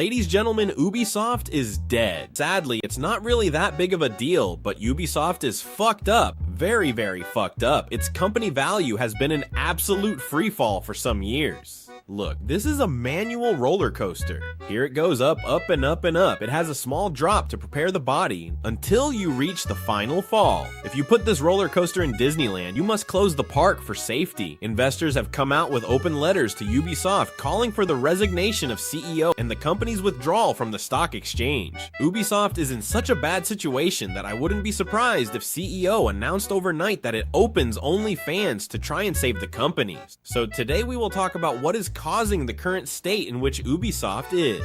Ladies and gentlemen, Ubisoft is dead. Sadly, it's not really that big of a deal, but Ubisoft is fucked up. Very, very fucked up. Its company value has been an absolute freefall for some years. Look, this is a manual roller coaster. Here it goes up, up, and up, and up. It has a small drop to prepare the body until you reach the final fall. If you put this roller coaster in Disneyland, you must close the park for safety. Investors have come out with open letters to Ubisoft calling for the resignation of CEO and the company's withdrawal from the stock exchange. Ubisoft is in such a bad situation that I wouldn't be surprised if CEO announced overnight that it opens OnlyFans to try and save the company. So today we will talk about what is causing the current state in which Ubisoft is.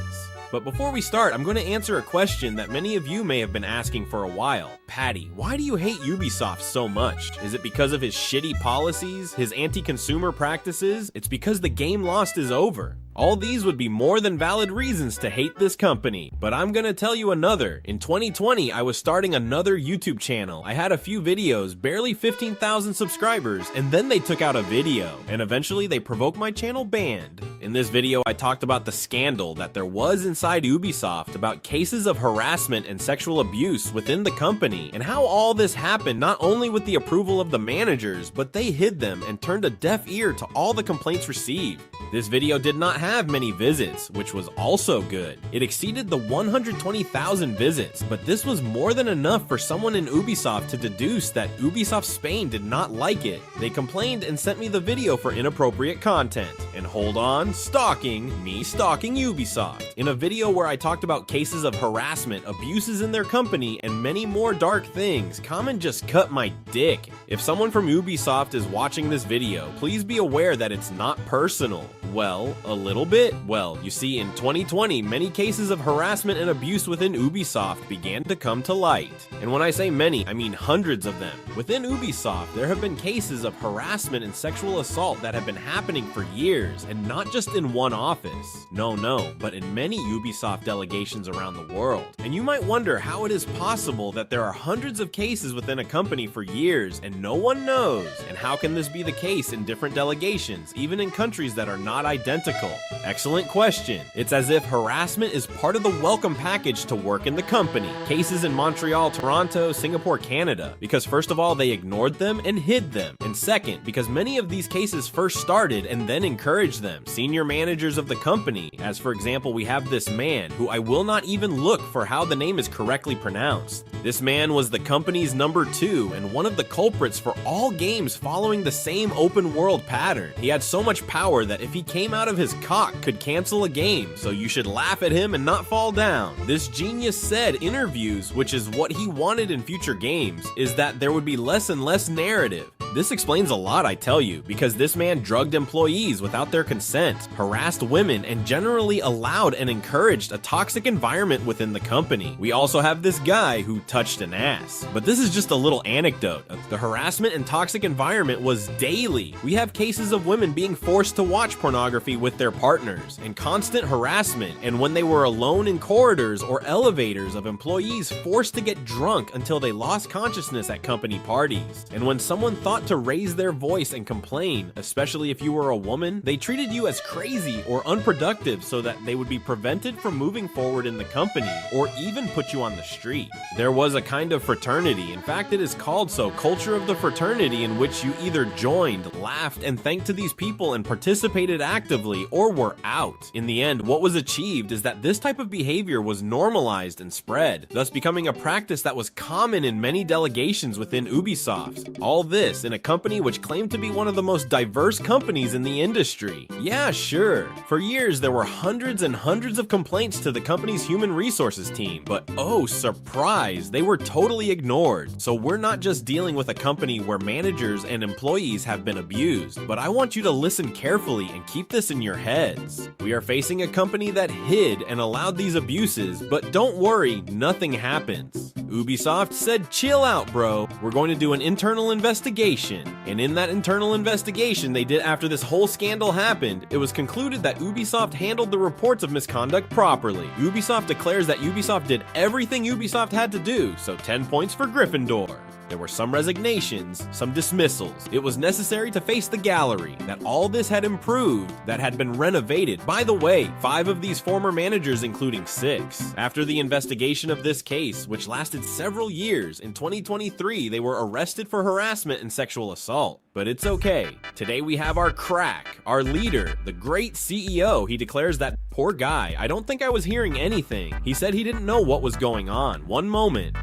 But before we start, I'm going to answer a question that many of you may have been asking for a while. Patty, why do you hate Ubisoft so much? Is it because of his shitty policies, his anti-consumer practices? It's because the game lost is over. All these would be more than valid reasons to hate this company, but I'm gonna tell you another. In 2020, I was starting another YouTube channel. I had a few videos, barely 15,000 subscribers, and then they took out a video, and eventually they provoked my channel banned. In this video, I talked about the scandal that there was inside Ubisoft about cases of harassment and sexual abuse within the company, and how all this happened not only with the approval of the managers, but they hid them and turned a deaf ear to all the complaints received. This video did not have many visits, which was also good. It exceeded the 120,000 visits, but this was more than enough for someone in Ubisoft to deduce that Ubisoft Spain did not like it. They complained and sent me the video for inappropriate content. And hold on, stalking Ubisoft. In a video where I talked about cases of harassment, abuses in their company, and many more dark things, Common just cut my dick. If someone from Ubisoft is watching this video, please be aware that it's not personal. Well, a little bit. Well, you see, in 2020, many cases of harassment and abuse within Ubisoft began to come to light. And when I say many, I mean hundreds of them. Within Ubisoft, there have been cases of harassment and sexual assault that have been happening for years, and not just in one office. No, but in many Ubisoft delegations around the world. And you might wonder how it is possible that there are hundreds of cases within a company for years and no one knows. And how can this be the case in different delegations, even in countries that are not identical? Excellent question. It's as if harassment is part of the welcome package to work in the company. Cases in Montreal, Toronto, Singapore, Canada, because first of all, they ignored them and hid them. And second, because many of these cases first started and then encouraged them. Senior managers of the company, as for example, we have this man, who I will not even look for how the name is correctly pronounced. This man was the company's number 2 and one of the culprits for all games following the same open world pattern. He had so much power that if he came out of his cock, could cancel a game, so you should laugh at him and not fall down. This genius said interviews, which is what he wanted in future games, is that there would be less and less narrative. This explains a lot, I tell you, because this man drugged employees without their consent, harassed women, and generally allowed and encouraged a toxic environment within the company. We also have this guy who touched an ass. But this is just a little anecdote. The harassment and toxic environment was daily. We have cases of women being forced to watch pornography with their partners, and constant harassment, and when they were alone in corridors or elevators of employees forced to get drunk until they lost consciousness at company parties. And when someone thought to raise their voice and complain, especially if you were a woman, they treated you as crazy or unproductive so that they would be prevented from moving forward in the company, or even put you on the street. There was a kind of fraternity, in fact it is called so, culture of the fraternity, in which you either joined, laughed, and thanked to these people and participated actively, or were out. In the end, what was achieved is that this type of behavior was normalized and spread, thus becoming a practice that was common in many delegations within Ubisoft. All this in a company which claimed to be one of the most diverse companies in the industry. Yeah, sure. For years, there were hundreds and hundreds of complaints to the company's human resources team, but oh, surprise, they were totally ignored. So we're not just dealing with a company where managers and employees have been abused, but I want you to listen carefully and keep this in your heads. We are facing a company that hid and allowed these abuses, but don't worry, nothing happens. Ubisoft said, chill out, bro. We're going to do an internal investigation. And in that internal investigation they did after this whole scandal happened, it was concluded that Ubisoft handled the reports of misconduct properly. Ubisoft declares that Ubisoft did everything Ubisoft had to do, so 10 points for Gryffindor. There were some resignations, some dismissals. It was necessary to face the gallery that all this had improved, that had been renovated. By the way, 5 of these former managers, including 6. After the investigation of this case, which lasted several years, in 2023 they were arrested for harassment and sexual assault. But it's okay. Today we have our crack, our leader, the great CEO. He declares that, poor guy, I don't think I was hearing anything. He said he didn't know what was going on. One moment.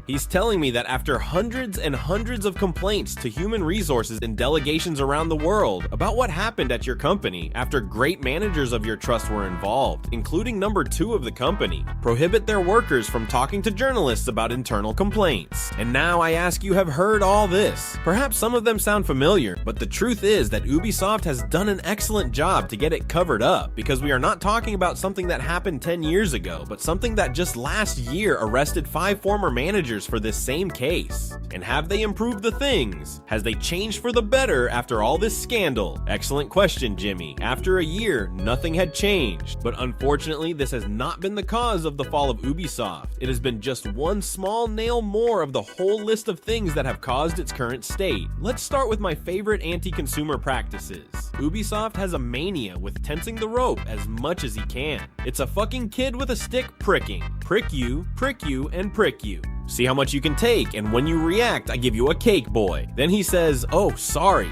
He's telling me that after hundreds and hundreds of complaints to human resources and delegations around the world about what happened at your company after great managers of your trust were involved, including number 2 of the company, prohibit their workers from talking to journalists about internal complaints. And now I ask you have heard all this. Perhaps some of them sound familiar, but the truth is that Ubisoft has done an excellent job to get it covered up, because we are not talking about something that happened 10 years ago, but something that just last year arrested 5 former managers for this same case. And have they improved the things? Has they changed for the better after all this scandal? Excellent question, Jimmy. After a year, nothing had changed. But unfortunately, this has not been the cause of the fall of Ubisoft. It has been just one small nail more of the whole list of things that have caused its current state. Let's start with my favorite anti-consumer practices. Ubisoft has a mania with tensing the rope as much as he can. It's a fucking kid with a stick pricking. Prick you, and prick you. See how much you can take, and when you react, I give you a cake boy. Then he says, oh, sorry,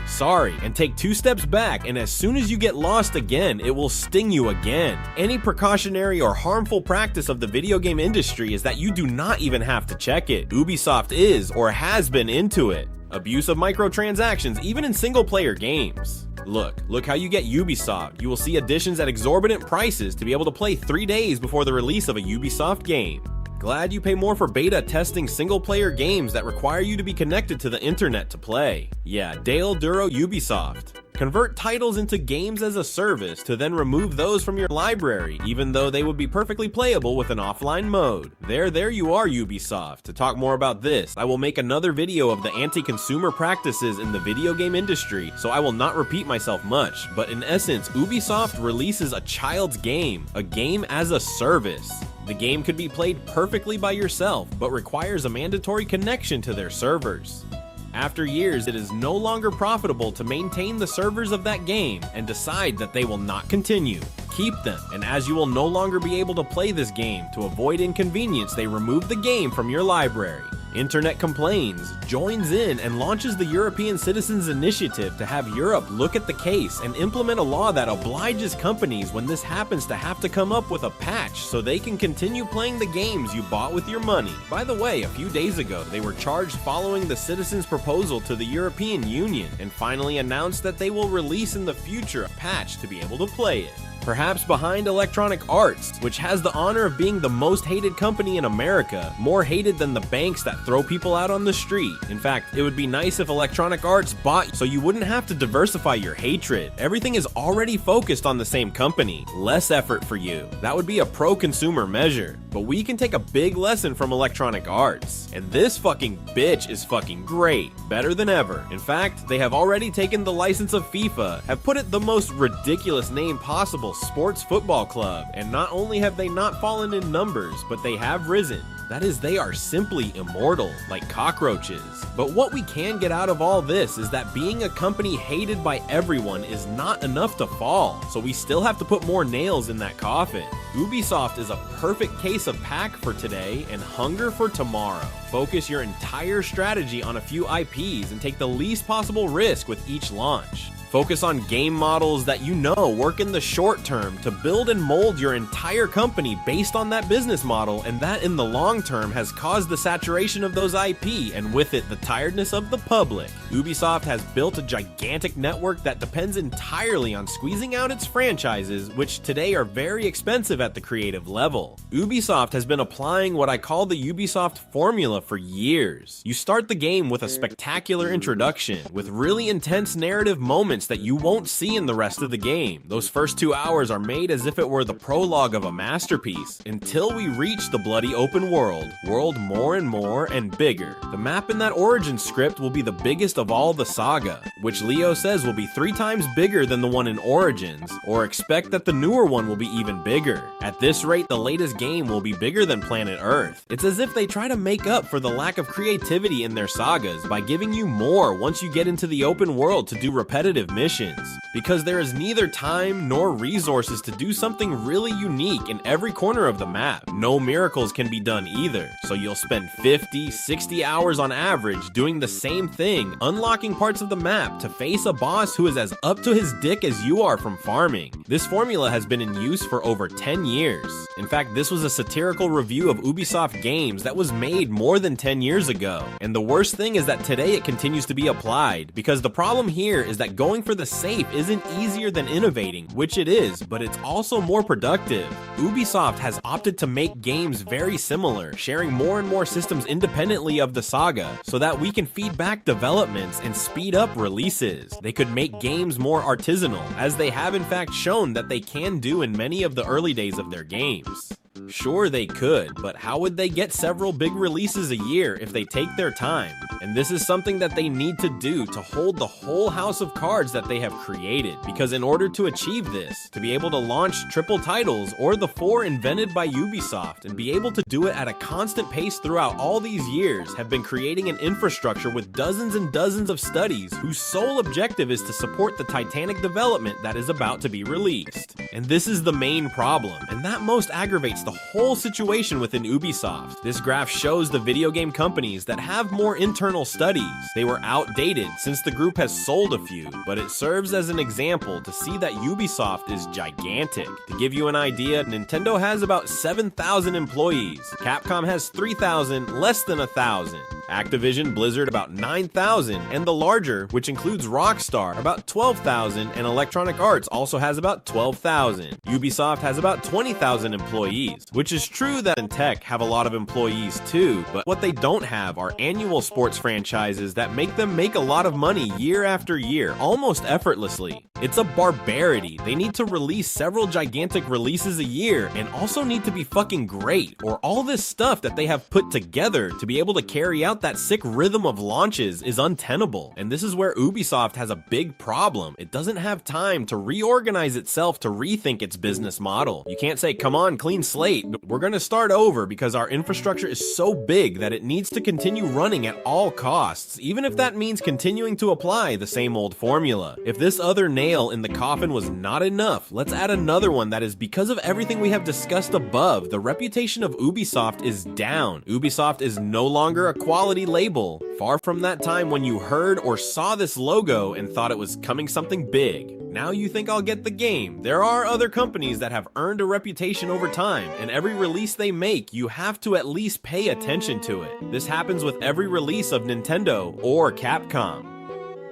and take 2 steps back, and as soon as you get lost again, it will sting you again. Any precautionary or harmful practice of the video game industry is that you do not even have to check it. Ubisoft is, or has been, into it. Abuse of microtransactions, even in single-player games. Look how you get Ubisoft. You will see additions at exorbitant prices to be able to play 3 days before the release of a Ubisoft game. Glad you pay more for beta testing single-player games that require you to be connected to the internet to play. Yeah, Dale Duro Ubisoft. Convert titles into games as a service to then remove those from your library, even though they would be perfectly playable with an offline mode. There you are, Ubisoft. To talk more about this, I will make another video of the anti-consumer practices in the video game industry, so I will not repeat myself much, but in essence, Ubisoft releases a child's game, a game as a service. The game could be played perfectly by yourself, but requires a mandatory connection to their servers. After years, it is no longer profitable to maintain the servers of that game and decide that they will not continue. Keep them, and as you will no longer be able to play this game, to avoid inconvenience, they remove the game from your library. Internet Complains joins in and launches the European Citizens Initiative to have Europe look at the case and implement a law that obliges companies when this happens to have to come up with a patch so they can continue playing the games you bought with your money. By the way, a few days ago, they were charged following the citizens' proposal to the European Union and finally announced that they will release in the future a patch to be able to play it. Perhaps behind Electronic Arts, which has the honor of being the most hated company in America, more hated than the banks that throw people out on the street. In fact, it would be nice if Electronic Arts bought so you wouldn't have to diversify your hatred. Everything is already focused on the same company. Less effort for you. That would be a pro-consumer measure. But we can take a big lesson from Electronic Arts. And this fucking bitch is fucking great. Better than ever. In fact, they have already taken the license of FIFA, have put it the most ridiculous name possible, Sports Football Club, and not only have they not fallen in numbers, but they have risen. That is, they are simply immortal, like cockroaches. But what we can get out of all this is that being a company hated by everyone is not enough to fall, so we still have to put more nails in that coffin. Ubisoft is a perfect case of pack for today and hunger for tomorrow. Focus your entire strategy on a few IPs and take the least possible risk with each launch. Focus on game models that you know work in the short term to build and mold your entire company based on that business model, and that in the long term has caused the saturation of those IP and with it the tiredness of the public. Ubisoft has built a gigantic network that depends entirely on squeezing out its franchises, which today are very expensive at the creative level. Ubisoft has been applying what I call the Ubisoft formula for years. You start the game with a spectacular introduction, with really intense narrative moments that you won't see in the rest of the game. Those first 2 hours are made as if it were the prologue of a masterpiece, until we reach the bloody open world more and more and bigger. The map in that origin script will be the biggest of all the saga, which Leo says will be 3 times bigger than the one in Origins, or expect that the newer one will be even bigger. At this rate, the latest game will be bigger than Planet Earth. It's as if they try to make up for the lack of creativity in their sagas by giving you more once you get into the open world to do repetitive missions, because there is neither time nor resources to do something really unique in every corner of the map. No miracles can be done either, so you'll spend 50, 60 hours on average doing the same thing, unlocking parts of the map to face a boss who is as up to his dick as you are from farming. This formula has been in use for over 10 years. In fact, this was a satirical review of Ubisoft games that was made more than 10 years ago. And the worst thing is that today it continues to be applied, because the problem here is that going for the safe isn't easier than innovating, which it is, but it's also more productive. Ubisoft has opted to make games very similar, sharing more and more systems independently of the saga, so that we can feed back developments and speed up releases. They could make games more artisanal, as they have in fact shown that they can do in many of the early days of their games. Sure, they could, but how would they get several big releases a year if they take their time? And this is something that they need to do to hold the whole house of cards that they have created, because in order to achieve this, to be able to launch triple titles or the 4 invented by Ubisoft and be able to do it at a constant pace throughout all these years, have been creating an infrastructure with dozens and dozens of studies whose sole objective is to support the titanic development that is about to be released. And this is the main problem, and that most aggravates the whole situation within Ubisoft. This graph shows the video game companies that have more internal studies. They were outdated since the group has sold a few, but it serves as an example to see that Ubisoft is gigantic. To give you an idea, Nintendo has about 7,000 employees, Capcom has 3,000, less than 1,000. Activision Blizzard about 9,000, and the larger, which includes Rockstar, about 12,000, and Electronic Arts also has about 12,000. Ubisoft has about 20,000 employees, which is true that in tech have a lot of employees too, but what they don't have are annual sports franchises that make them make a lot of money year after year, almost effortlessly. It's a barbarity. They need to release several gigantic releases a year, and also need to be fucking great, or all this stuff that they have put together to be able to carry out that sick rhythm of launches is untenable. And this is where Ubisoft has a big problem. It doesn't have time to reorganize itself to rethink its business model. You can't say, come on, clean slate, we're gonna start over, because our infrastructure is so big that it needs to continue running at all costs, even if that means continuing to apply the same old formula. If this other nail in the coffin was not enough, let's add another one that is, because of everything we have discussed above, the reputation of Ubisoft is down. Ubisoft is no longer a quality label, far from that time when you heard or saw this logo and thought it was coming something big. Now you think I'll get the game. There are other companies that have earned a reputation over time, and every release they make, you have to at least pay attention to it. This happens with every release of Nintendo or Capcom.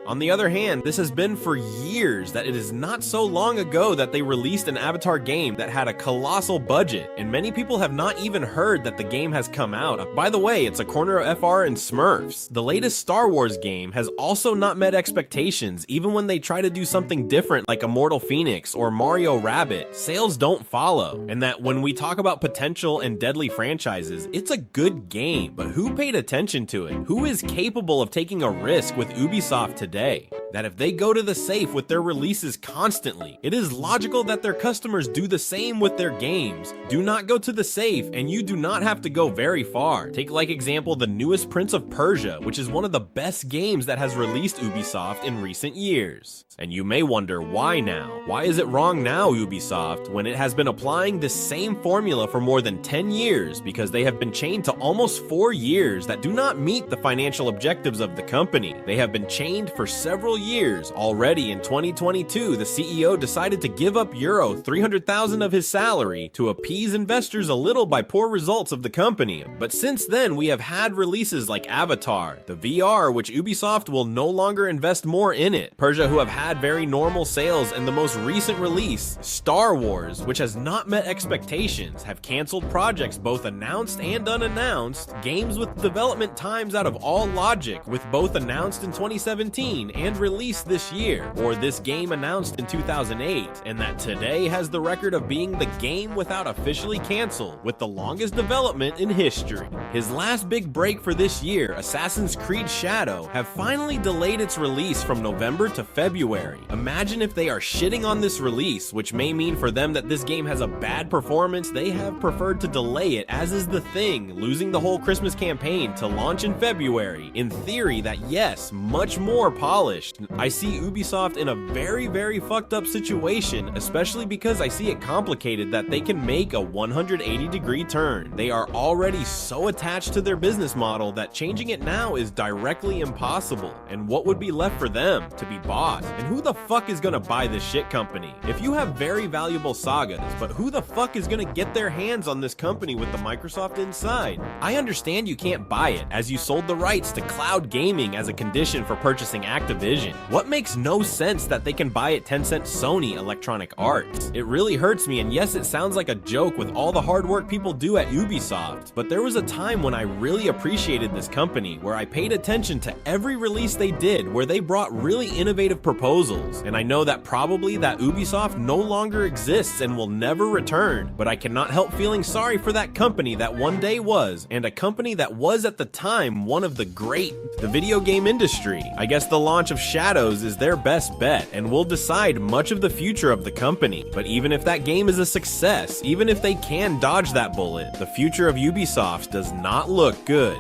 On the other hand, this has been for years that it is not so long ago that they released an Avatar game that had a colossal budget, and many people have not even heard that the game has come out. By the way, it's a corner of FR and Smurfs. The latest Star Wars game has also not met expectations, even when they try to do something different like Immortal Phoenix or Mario Rabbids. Sales don't follow, and that when we talk about potential and deadly franchises, it's a good game, but who paid attention to it? Who is capable of taking a risk with Ubisoft today? That if they go to the safe with their releases constantly, it is logical that their customers do the same with their games. Do not go to the safe, and you do not have to go very far. Take like example the newest Prince of Persia, which is one of the best games that has released Ubisoft in recent years. And you may wonder, why now? Why is it wrong now, Ubisoft, when it has been applying this same formula for more than 10 years, because they have been chained to almost 4 years that do not meet the financial objectives of the company. They have been chained for several years. Already in 2022, the CEO decided to give up euro 300,000 of his salary to appease investors a little by poor results of the company. But since then, we have had releases like Avatar, the VR, which Ubisoft will no longer invest more in it, Persia, who have had very normal sales, and the most recent release, Star Wars, which has not met expectations, have canceled projects both announced and unannounced, games with development times out of all logic, with both announced in 2017 foreseen and released this year, or this game announced in 2008, and that today has the record of being the game without officially cancel, with the longest development in history. His last big break for this year, Assassin's Creed Shadow, have finally delayed its release from November to February. Imagine if they are shitting on this release, which may mean for them that this game has a bad performance. They have preferred to delay it, as is The Thing, losing the whole Christmas campaign to launch in February. In theory, that yes, much more polished. I see Ubisoft in a very fucked up situation, especially because I see it complicated that they can make a 180-degree turn. They are already so attached to their business model that changing it now is directly impossible. And what would be left for them? To be bought. And who the fuck is gonna buy this shit company? If you have very valuable sagas, but who the fuck is gonna get their hands on this company with the Microsoft inside? I understand you can't buy it, as you sold the rights to cloud gaming as a condition for purchasing Activision. What makes no sense that they can buy it Tencent Sony Electronic Arts? It really hurts me, and yes, it sounds like a joke with all the hard work people do at Ubisoft, but there was a time when I really appreciated this company, where I paid attention to every release they did, where they brought really innovative proposals, and I know that probably that Ubisoft no longer exists and will never return, but I cannot help feeling sorry for that company that one day was, and a company that was at the time one of the great the video game industry. I guess the launch of Shadows is their best bet and will decide much of the future of the company, but even if that game is a success, even if they can dodge that bullet, the future of Ubisoft does not look good.